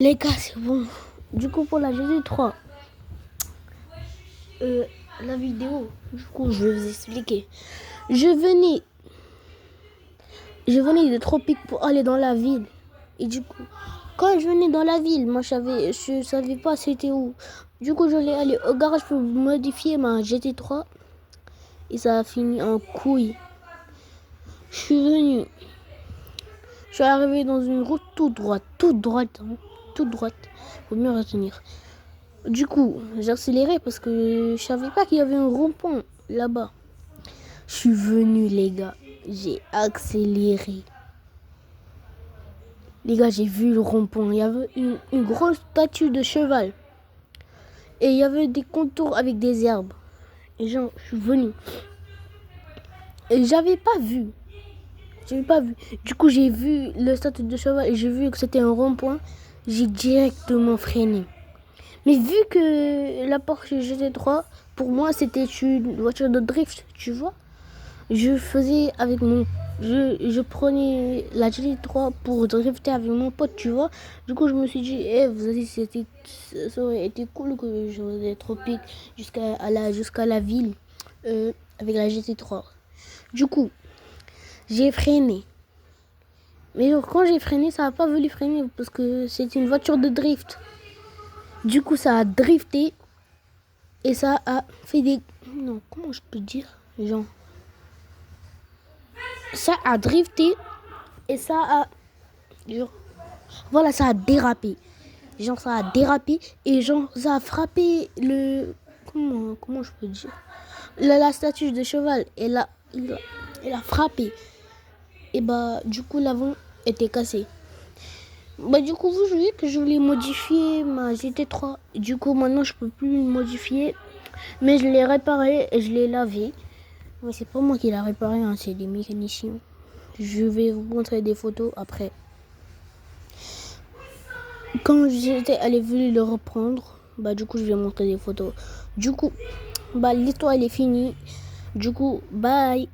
Les gars, c'est bon. Du coup, pour la GT3, la vidéo, du coup, je vais vous expliquer. Je venais des tropiques pour aller dans la ville. Et du coup, quand je venais dans la ville, moi, je savais pas c'était où. Du coup, j'allais aller au garage pour modifier ma GT3. Et ça a fini en couille. Je suis arrivé dans une route toute droite. Faut mieux retenir. Du coup, j'ai accéléré parce que je savais pas qu'il y avait un rond-point là-bas. Je suis venu, les gars. J'ai accéléré. Les gars, j'ai vu le rond-point. Il y avait une grosse statue de cheval. Et il y avait des contours avec des herbes. Et genre, je suis venu. Et j'avais pas vu. Du coup, j'ai vu le statue de cheval et j'ai vu que c'était un rond-point. J'ai directement freiné. Mais vu que la Porsche GT3, pour moi, c'était une voiture de drift, tu vois. Je prenais la GT3 pour drifter avec mon pote, tu vois. Du coup, je me suis dit, ça aurait été cool que je faisais tropique jusqu'à la ville avec la GT3. Du coup, j'ai freiné. Mais quand j'ai freiné, ça n'a pas voulu freiner parce que c'était une voiture de drift. Du coup, ça a drifté et ça a fait des... Non, comment je peux dire, genre... Ça a drifté et ça a... Genre... Voilà, ça a dérapé. Genre, ça a dérapé et genre, ça a frappé le... Comment je peux dire, la statue de cheval, elle a frappé. Et bah, du coup, l'avant était cassé. Bah, du coup, vous savez que je voulais modifier ma GT3. Du coup, maintenant, je peux plus le modifier. Mais je l'ai réparé et je l'ai lavé. Mais c'est pas moi qui l'ai réparé, hein, c'est des mécaniciens. Je vais vous montrer des photos après. Quand j'étais allé voulu le reprendre, bah du coup je vais montrer des photos. Du coup, bah l'histoire elle est finie. Du coup, bye.